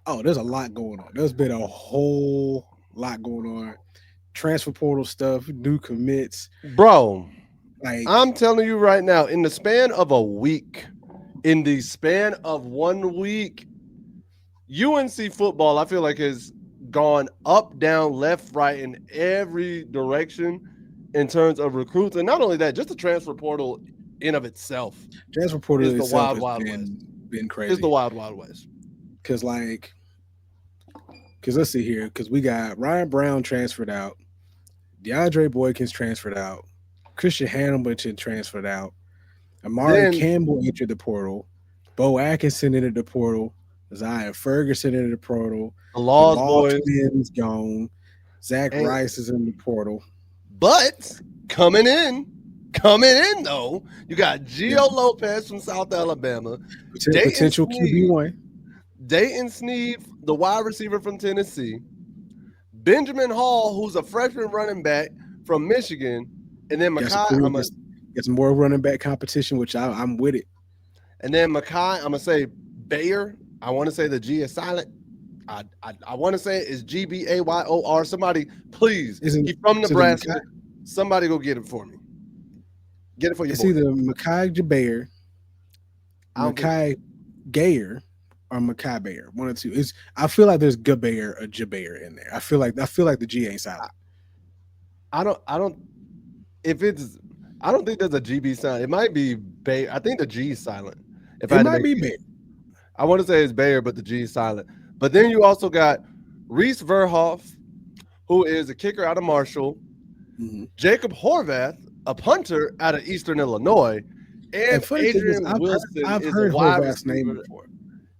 Oh, there's a lot going on. There's been a whole lot going on. Transfer portal stuff, new commits. Bro, I'm Like, telling you right now, in the span of a week, in the span of 1 week, UNC football, I feel like has gone up, down, left, right, in every direction in terms of recruits. And not only that, just the transfer portal in of itself transfer portal is the itself wild, has wild west. been Is the crazy. wild, wild west. Cause like, cause let's see here. Cause we got Ryan Brown transferred out, DeAndre Boykins transferred out, Christian Hamilton transferred out, Amari Then Campbell entered the portal, Bo Atkinson entered the portal, Zion Ferguson entered the portal, the the Laws Law boys. twins gone, Zach And Rice is in the portal. but coming in though, you got Yeah, Gio Lopez from South Alabama, Dayton potential QB Sneed, one. Dayton Sneed, the wide receiver from Tennessee, Benjamin Hall, who's a freshman running back from Michigan, and then Got some Makai. cool. Get some more running back competition, which I'm with it. I'm gonna say Bayer. I want to say the G is silent. I want to say it is GBAYOR. Somebody, please. Isn't He's from it's either Nebraska. Somebody go get it for me. Get it for your it's boy. either Makai Jabair, I don't think Makai Gayer, or Makai Bayer. One or two. It's I feel like there's Gabair or Jabair in there. I feel like the G ain't silent. I don't if it's I don't think there's a GB sound. It might be Bayer. I think the G is silent. If I It had to might make be a guess. Bayer. I want to say it's Bayer, but the G is silent. But then you also got Reese Verhoff, who is a kicker out of Marshall, Mm-hmm. Jacob Horvath, a punter out of Eastern Illinois, And and funny thing is, Adrian Wilson I've is a heard wide Horvath's name receiver. before.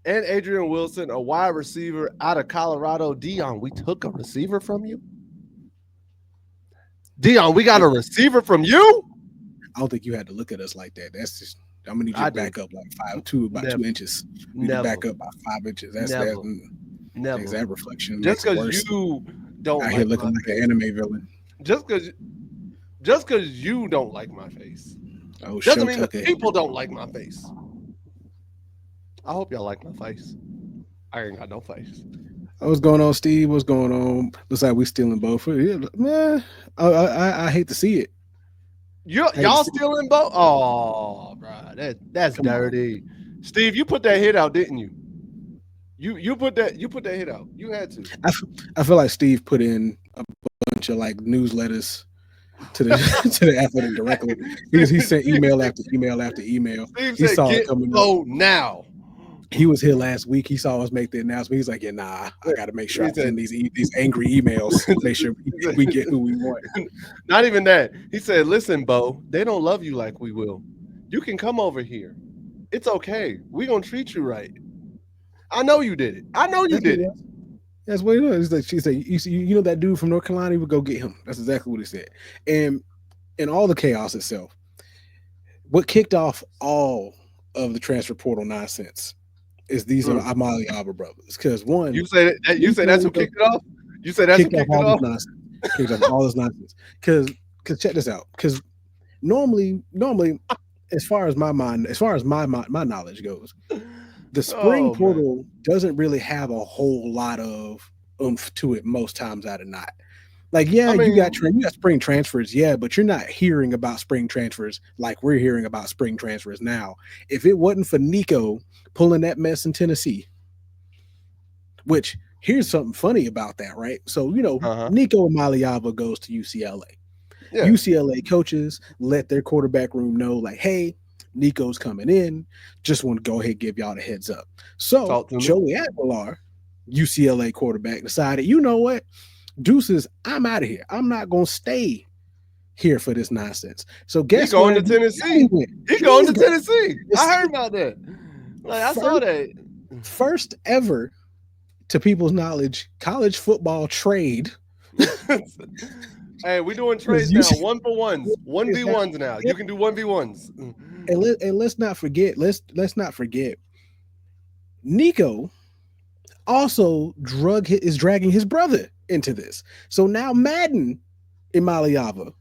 And Adrian Wilson, a wide receiver out of Colorado. Dion, we took a receiver from you? Dion, we got a receiver from you? I don't think you had to look at us like that. That's just I'm gonna need you I to do. back up like about Never, 2 inches. You need to never, back up by 5 inches. never, Thanks, never. that reflection Just makes it because worse. you don't Out here like my looking like an face. anime villain. Just because just because you don't like my face Oh, doesn't show mean the Tucker. people don't like my face. I hope y'all like my face. I ain't got no face. What's going on, Steve? What's going on? Looks like we stealing both. Yeah, man, I hate to see it. I hate to Y'all see it. still in boat? Oh, bro, that's Come on. dirty. Steve, you put that hit out, didn't you? You put that hit out. You had to. I, f- I feel like Steve put in a bunch of like newsletters to the to the athletic directly. He sent Steve, email after email after email. Steve He said, saw it "Get coming up. Bo now." He was here last week. He saw us make the announcement. He's like, "Yeah, nah, I got to make sure He I said, send these angry emails. Make sure we get who we want." "Not even that." He said, "Listen, Bo, they don't love you like we will. You can come over here. It's okay. We gonna treat you right. I know you did it. I know you That's what did it it." was. That's what it was. It's like she said, you know that dude from North Carolina, we go get him. That's exactly what he said. And in all the chaos itself, what kicked off all of the transfer portal nonsense is these are Mm. Amali Alba brothers. Because one, You say that's who Nico kicked it off. You say that's who kicked off kicked it all this off. nonsense. Kicked off all this nonsense. Because check this out. Because normally, as far as my knowledge goes, the spring Oh man. portal doesn't really have a whole lot of oomph to it most times out of not. Like, yeah, I mean, you got spring transfers, yeah, but you're not hearing about spring transfers like we're hearing about spring transfers now. If it wasn't for Nico pulling that mess in Tennessee, which here's something funny about that, right? So, uh-huh. Nico Maliava goes to UCLA. Yeah. UCLA coaches let their quarterback room know, like, hey, Nico's coming in. Just want to go ahead and give y'all the heads up. So Talk to me. Joey Aguilar, UCLA quarterback, decided, you know what? Deuces, I'm out of here. I'm not gonna stay here for this nonsense. So He guess going where to Joey Tennessee. went? He going He's to going Tennessee. to I heard see about that. Like I saw first that. first ever, to people's knowledge, college football trade. Hey, we doing Because trades you now. One for ones. One is v now ones now. You can do 1v1s. and let's not forget, let's not forget, Nico also is dragging his brother into this. So now Madden Imaliava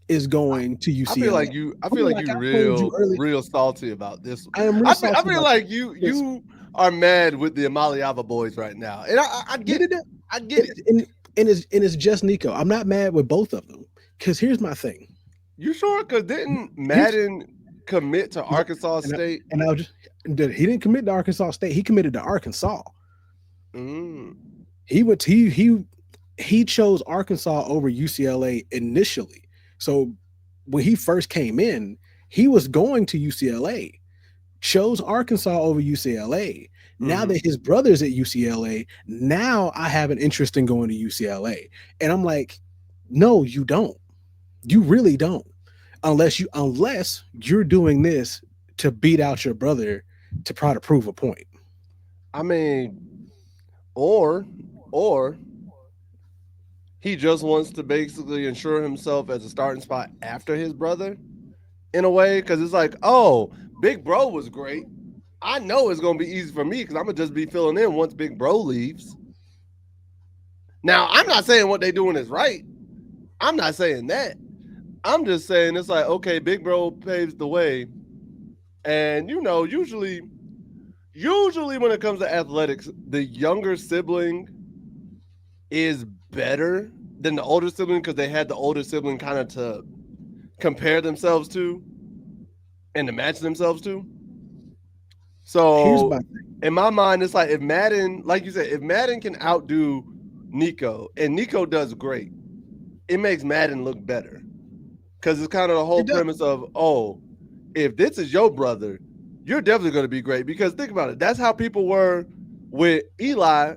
is I, going to I feel UCLA. like you. I I feel mean, like like you I told you real, earlier, real salty about this one. I am real I salty feel about like this. you are mad with the Amaliava boys right now, and I Yeah, get it. I get it. and it's just Nico. I'm not mad with both of them because here's my thing. You sure? Because didn't Here's Madden commit to Arkansas and I, State? and I'll just he didn't commit to Arkansas State. He committed to Arkansas. Mm, He would he chose Arkansas over UCLA initially. So when he first came in, he was going to UCLA, chose Arkansas over UCLA. Now mm-hmm. that his brother's at UCLA, now I have an interest in going to UCLA. And I'm like, no, you don't. You really don't. Unless you're doing this to beat out your brother to try to prove a point. I mean, or he just wants to basically ensure himself as a starting spot after his brother in a way, because it's like, oh, Big Bro was great. I know it's gonna be easy for me because I'm gonna just be filling in once Big Bro leaves. Now, I'm not saying what they're doing is right. I'm not saying that. I'm just saying it's like, okay, Big Bro paves the way. And usually when it comes to athletics, the younger sibling is better than the older sibling because they had the older sibling kind of to compare themselves to and to match themselves to. Here's my So thing. in my mind, it's like if Madden, like you said, if Madden can outdo Nico and Nico does great, it makes Madden look better. Because it's kind of the whole It does. premise of, oh, if this is your brother, you're definitely going to be great. Because think about it. That's how people were with Eli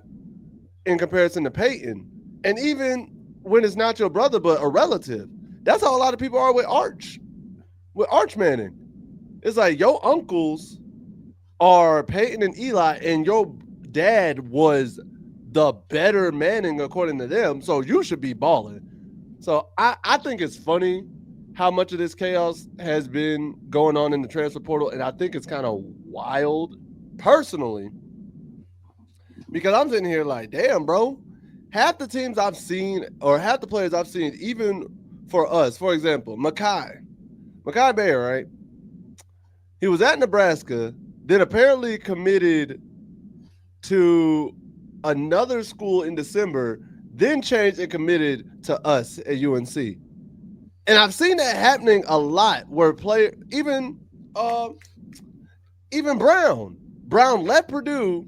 in comparison to Peyton. And even when it's not your brother, but a relative, that's how a lot of people are with Arch Manning. It's like your uncles are Peyton and Eli, and your dad was the better Manning according to them. So you should be balling. So I think it's funny how much of this chaos has been going on in the transfer portal, and I think it's kind of wild personally because I'm sitting here like, damn, bro, half the teams I've seen or half the players I've seen, even for us, for example, Makai Bear, right? He was at Nebraska, then apparently committed to another school in December, then changed and committed to us at UNC. And I've seen that happening a lot where even Brown left Purdue,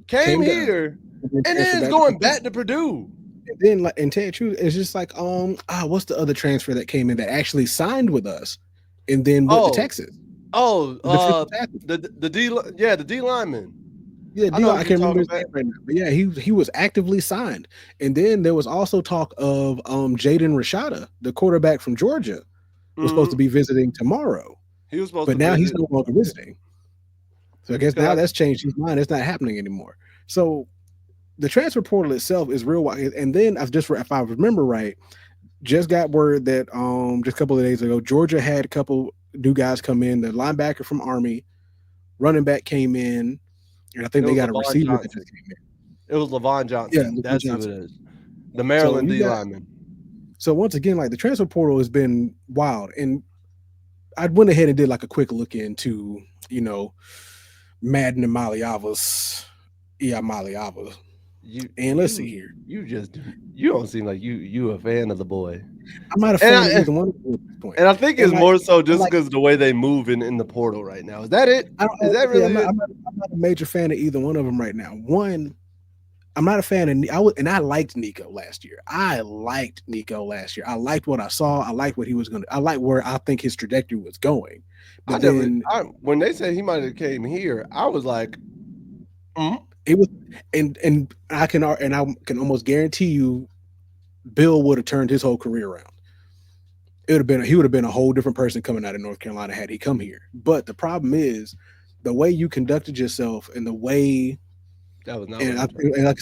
came Came to here, and then and then transferred is back to going Purdue. back to Purdue. And then like and tell you the truth, it's just like what's the other transfer that came in that actually signed with us and then went to Oh, Texas? oh, The defensive tackle. the D lineman. Yeah, I know I who you're can't remember talking his about. name right now. But yeah, he was actively signed. And then there was also talk of Jaden Rashada, the quarterback from Georgia, was supposed to Mm-hmm. be visiting tomorrow. He was supposed But to now he's visit no longer visiting. So I guess now because that's changed his mind. It's not happening anymore. So the transfer portal itself is real wide. And then if I remember right, just got word that just a couple of days ago, Georgia had a couple new guys come in. The linebacker from Army, running back came in, and I it think they was got a Levon receiver that Johnson. just came in. It was Levon Yeah, Johnson. Luke That's who it Johnson. is. The So Maryland you D got lineman. so once again, like the transfer portal has been wild, and I went ahead and did like a quick look into Madden and Maliava's Maliava, You and let's see you here. you don't seem like you a fan of the boy. I'm not a And fan of I either one of them at this point, and I think and it's like more so and just like because of the way they move in the portal right now. Is that it? I don't Is know. that Yeah, really it? I'm not a major fan of either one of them right now. One, I'm not a fan of I liked Nico last year. I liked Nico last year. I liked what I saw. I liked what he was gonna. I liked where I think his trajectory was going. I But never. then When they said he might have came here, I was like, mm, it was, and I can almost guarantee you, Bill would have turned his whole career around. He would have been a whole different person coming out of North Carolina had he come here. But the problem is the way you conducted yourself and the way that was not what and, he I, was trying to and do.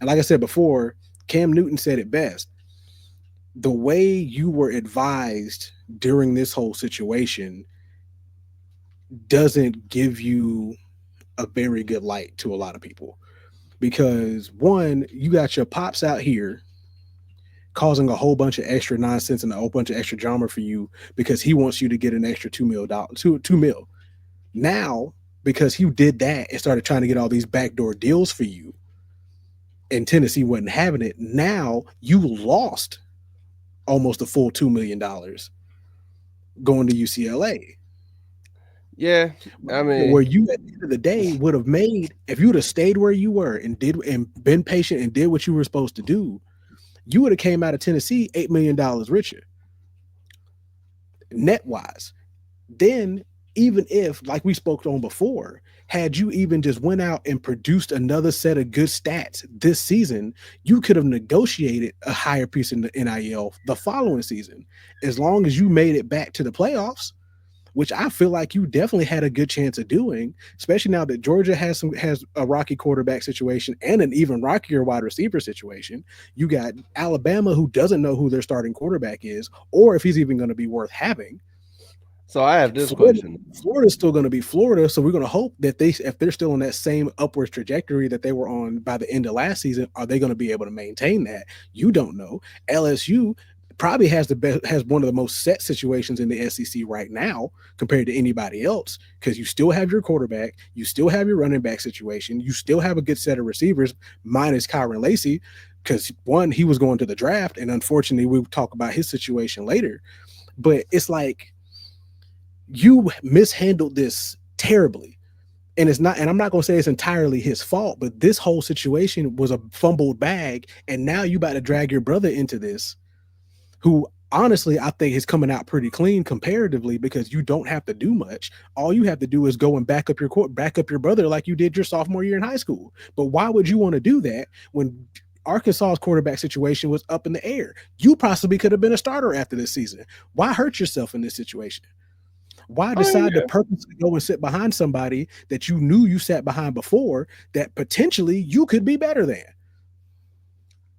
like I said before, Cam Newton said it best. The way you were advised during this whole situation doesn't give you a very good light to a lot of people because one, you got your pops out here causing a whole bunch of extra nonsense and a whole bunch of extra drama for you because he wants you to get an extra $2 million. Two mil. Now because he did that and started trying to get all these backdoor deals for you, and Tennessee wasn't having it. Now you lost almost a full $2 million going to UCLA. Yeah, I Where mean, you at the end of the day would have made, if you would have stayed where you were and did and been patient and did what you were supposed to do, you would have came out of Tennessee $8 million richer net wise. Then, even if, like we spoke on before, had you even just went out and produced another set of good stats this season, you could have negotiated a higher piece in the NIL the following season, as long as you made it back to the playoffs, which I feel like you definitely had a good chance of doing, especially now that Georgia has a rocky quarterback situation and an even rockier wide receiver situation. You got Alabama, who doesn't know who their starting quarterback is, or if he's even going to be worth having. so I have this Florida, question. Florida's still going to be Florida, so we're going to hope that if they're still on that same upwards trajectory that they were on by the end of last season, are they going to be able to maintain that? You don't know. LSU probably has one of the most set situations in the SEC right now compared to anybody else, because you still have your quarterback, you still have your running back situation, you still have a good set of receivers, minus Kyron Lacy, because one, he was going to the draft, and unfortunately we'll talk about his situation later. But it's like you mishandled this terribly. And I'm not going to say it's entirely his fault, but this whole situation was a fumbled bag, and now you about to drag your brother into this, who honestly I think is coming out pretty clean comparatively, because you don't have to do much. All you have to do is go and back up your brother like you did your sophomore year in high school. But why would you want to do that when Arkansas's quarterback situation was up in the air? You possibly could have been a starter after this season. Why hurt yourself in this situation? Why I mean, decide to purposely go and sit behind somebody that you knew you sat behind before, that potentially you could be better than?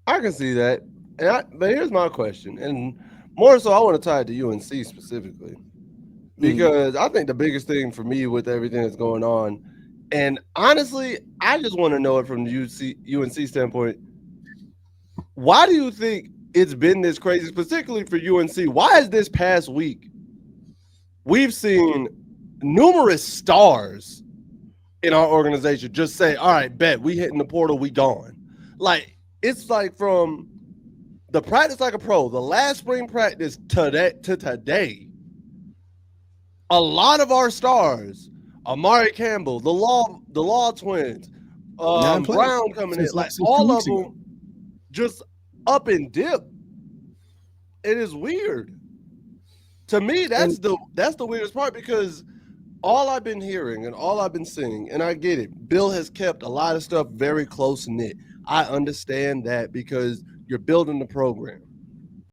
I can see that. But here's my question, and more so, I want to tie it to UNC specifically, Mm. because I think the biggest thing for me with everything that's going on, and honestly, I just want to know it from the UNC standpoint. Why do you think it's been this crazy, particularly for UNC? Why is this past week we've seen numerous stars in our organization just say, all right, bet, we hitting the portal, we gone. Like, it's like from the practice like a pro, the last spring practice to today, a lot of our stars, Amari Campbell, the Law twins, Not playing Brown coming in, like since two all of weeks ago. them just up and dip. It is weird. To me, And that's the weirdest part, because all I've been hearing and all I've been seeing, and I get it, Bill has kept a lot of stuff very close knit. I understand that because you're building the program.